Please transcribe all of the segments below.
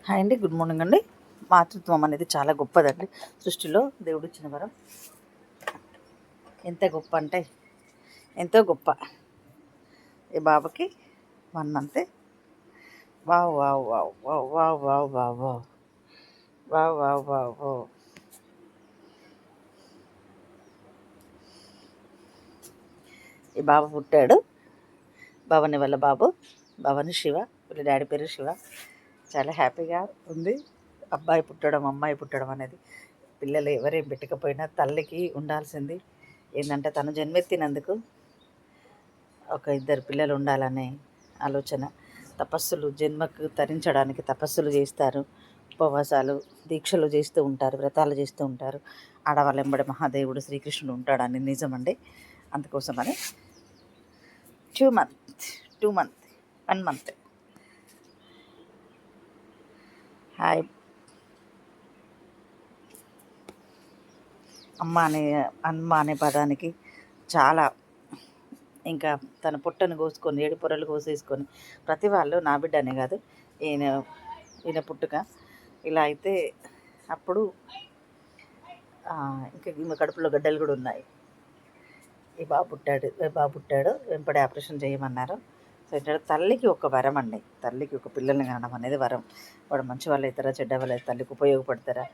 Hi అండి, good morning అండి. మాతృత్వం అనేది చాలా గొప్పదండి. సృష్టిలో దేవుడు ఇచ్చిన వరం ఎంత గొప్ప అంటే ఎంతో గొప్ప. ఈ బాబుకి 1 month. Wow wow wow wow wow wow wow wow wow wow wow wow. ఈ బాబు పుట్టాడు. భవని వాళ్ళ బాబు, భవని శివ. వీళ్ళ డాడీ పేరు శివ. చాలా హ్యాపీగా ఉంది. అబ్బాయి పుట్టడం, అమ్మాయి పుట్టడం అనేది పిల్లలు ఎవరేం పెట్టకపోయినా తల్లికి ఉండాల్సింది ఏంటంటే తను జన్మెత్తినందుకు ఒక 2 పిల్లలు ఉండాలనే ఆలోచన. తపస్సులు జన్మకు తరించడానికి తపస్సులు చేస్తారు, ఉపవాసాలు దీక్షలు చేస్తూ ఉంటారు, వ్రతాలు చేస్తూ ఉంటారు. ఆడవాళ్ళ వెంబడి మహాదేవుడు శ్రీకృష్ణుడు ఉంటాడని నిజమండి. అందుకోసమని 2 మంత్ 1 మంత్. హాయ్. అమ్మ అనే పదానికి చాలా ఇంకా తన పుట్టను కోసుకొని 7 పొరలు కోసేసుకొని ప్రతి వాళ్ళు నా బిడ్డ అనే కాదు, ఈయన ఈయన పుట్టుక ఇలా అయితే అప్పుడు ఇంకా ఈమె కడుపులో గడ్డలు కూడా ఉన్నాయి. ఈ బాబు పుట్టాడు. వెంపడే ఆపరేషన్ చేయమన్నారు. సో ఏంటంటే తల్లికి ఒక వరం అండి. తల్లికి ఒక పిల్లల్ని కనడం అనేది వరం. వాడు మంచి వాళ్ళు అవుతారా, చెడ్డ వాళ్ళు అయితే తల్లికి ఉపయోగపడతారా,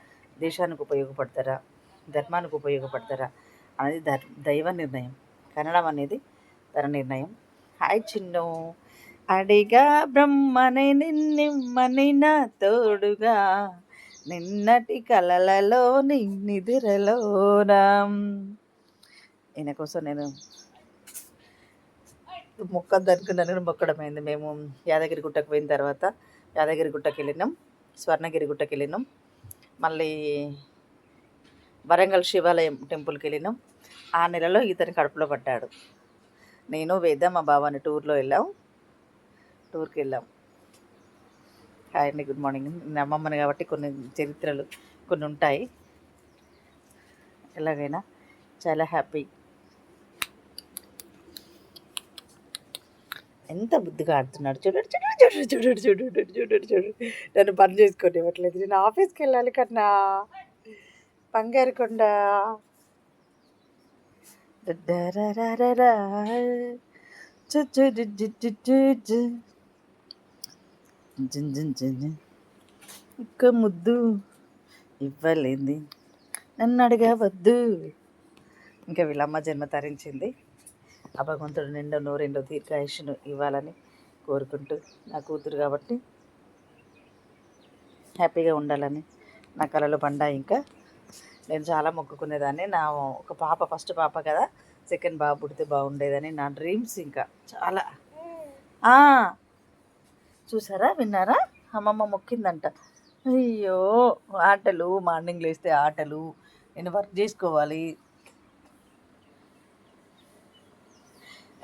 దేశానికి ఉపయోగపడతారా, ధర్మానికి ఉపయోగపడతారా అనేది దైవ నిర్ణయం. కనడం అనేది తన నిర్ణయం. హాయ్ చిన్ను. అడిగా బ్రహ్మని నిన్నిమ్మని నా తోడుగా, నిన్నటి కలలలో నిద్రలోనా. ఈయన కోసం నేను మొక్కద్దు అనుకున్నాను, మొక్కడమైంది. మేము యాదగిరి గుట్టకు పోయిన తర్వాత యాదగిరి గుట్టకి వెళ్ళినాం, స్వర్ణగిరి గుట్టకి వెళ్ళినాం, మళ్ళీ వరంగల్ శివాలయం టెంపుల్కి వెళ్ళినాం. ఆ నెలలో ఇతని కడుపులో పడ్డాడు. నేను వేద మా బాబాని టూర్కి వెళ్ళాం. హాయ్ అండి, గుడ్ మార్నింగ్. నేను అమ్మమ్మని కాబట్టి కొన్ని చరిత్రలు కొన్ని ఉంటాయి. ఎలాగైనా చాలా హ్యాపీ. ఎంత బుద్ధిగా ఆడుతున్నాడు చూడండి చూడండి చూడండి చూడండి చూడండి చూడండి. నన్ను పని చేసుకొని ఇవ్వట్లేదు. నేను ఆఫీస్కి వెళ్ళాలి కన్నా. బంగారు కొండ. ఒక్క ముద్దు ఇవ్వలేంది, నన్ను అడగవద్దు. ఇంకా వీళ్ళమ్మ జన్మ తరించింది. ఆ భగవంతుడు నూరెండో దీర్ఘాయుష్ను ఇవ్వాలని కోరుకుంటూ, నా కూతురు కాబట్టి హ్యాపీగా ఉండాలని నా కలలో పండా. ఇంకా నేను చాలా మొక్కుకునేదాన్ని. నా ఒక పాప, ఫస్ట్ పాప కదా, సెకండ్ బాబు పుడితే బాగుండేదని నా డ్రీమ్స్. ఇంకా చాలా చూసారా, విన్నారా? అమ్మమ్మ మొక్కిందంట. అయ్యో, ఆటలు, మార్నింగ్ లేస్తే ఆటలు, నేను వర్క్ చేసుకోవాలి.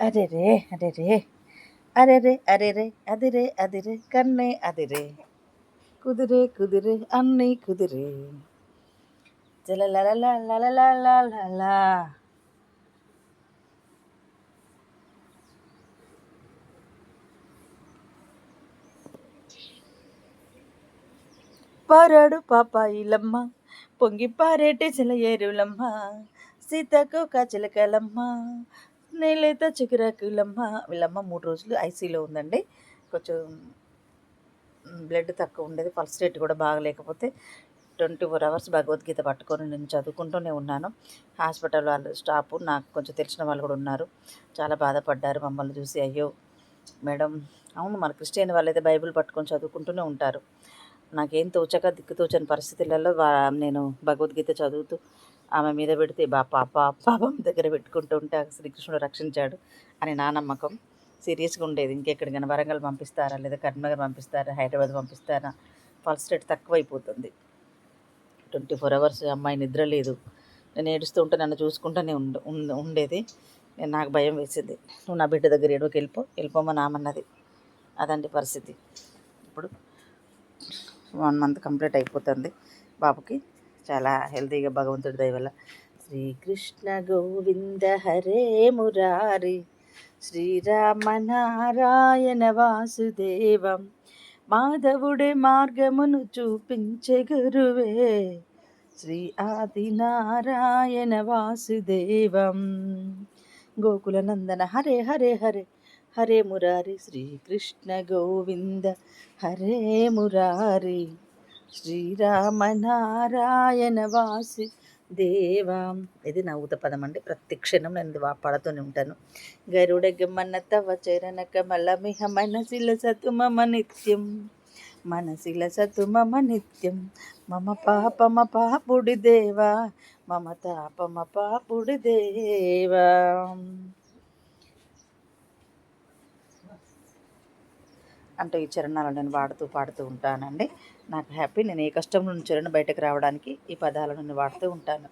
అరెరే అరెరే అరెరే అరెరే అదిరే కన్నే అదిరే, కుదిరే అన్నీ కుదిరే, జలలలలలలలలలా. పారాడు పాపాయిలమ్మ, పొంగి పారేటి చిలయేరులమ్మ, సీతకు చిలకలమ్మ, నేలేత చిగురాకులమ్మ. వీళ్ళమ్మ 3 రోజులు ఐసీలో ఉందండి. కొంచెం బ్లడ్ తక్కువ ఉండేది, పల్స్ రేట్ కూడా బాగలేకపోతే 24 hours భగవద్గీత పట్టుకొని నేను చదువుకుంటూనే ఉన్నాను. హాస్పిటల్ వాళ్ళు స్టాఫ్, నాకు కొంచెం తెలిసిన వాళ్ళు కూడా ఉన్నారు. చాలా బాధపడ్డారు మమ్మల్ని చూసి. అయ్యో మేడం, అవును, మన క్రిస్టియన్ వాళ్ళైతే బైబిల్ పట్టుకొని చదువుకుంటూనే ఉంటారు. నాకేం తోచక దిక్కుతోచని పరిస్థితులలో నేను భగవద్గీత చదువుతూ ఆమె మీద పెడితే పాపం దగ్గర పెట్టుకుంటూ ఉంటే శ్రీకృష్ణుడు రక్షించాడు అని నా నమ్మకం. సీరియస్గా ఉండేది. ఇంకెక్కడికైనా వరంగల్ పంపిస్తారా, లేదా కరీంనగర్ పంపిస్తారా, హైదరాబాద్ పంపిస్తారా, పల్స్ రేట్ తక్కువైపోతుంది. 24 hours అమ్మాయి నిద్ర లేదు. నేను ఏడుస్తూ ఉంటే నన్ను చూసుకుంటూనే ఉండేది. నాకు భయం వేసింది. నువ్వు నా బిడ్డ దగ్గర వెళ్ళిపోమని ఆమన్నది. అదండి పరిస్థితి. ఇప్పుడు 1 month కంప్లీట్ అయిపోతుంది బాబుకి. చాలా హెల్తీగా భగవంతుడి దయ వల్ల. శ్రీకృష్ణ గోవింద హరే మురారి, శ్రీరామ నారాయణ వాసుదేవం, మాధవుడే మార్గమును చూపించే గురువే శ్రీ ఆదినారాయణ వాసుదేవం. గోకులనందన హరే హరే హరే హరే మురారి శ్రీకృష్ణ గోవింద హరే మురారి శ్రీరామ నారాయణ వాసి దేవా. ఇది నా ఊత పదం అండి. ప్రతి క్షణం నేను ఇది పాడుతూనే ఉంటాను. గరుడగమన తవ చరణ కమలమిహ మనసిల సతు మమ నిత్యం, మనసిల సతు మమ నిత్యం. మమ పాపమ పాపుడి దేవా, మమ తాపమ పాపుడి దేవా. అంటే ఈ చరణాలు నేను పాడుతూ ఉంటానండి. నాకు హ్యాపీ. నేను ఏ కష్టం నుంచి చరణ బయటకు రావడానికి ఈ పదాలను నేను వాడుతూ ఉంటాను.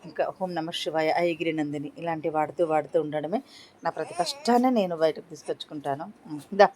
ఇంకా ఓం నమ శివాయ, ఐగిరి నందిని ఇలాంటివి వాడుతూ ఉండడమే నా ప్రతి కష్టాన్ని నేను బయటకు తీసుకొచ్చుకుంటాను. దా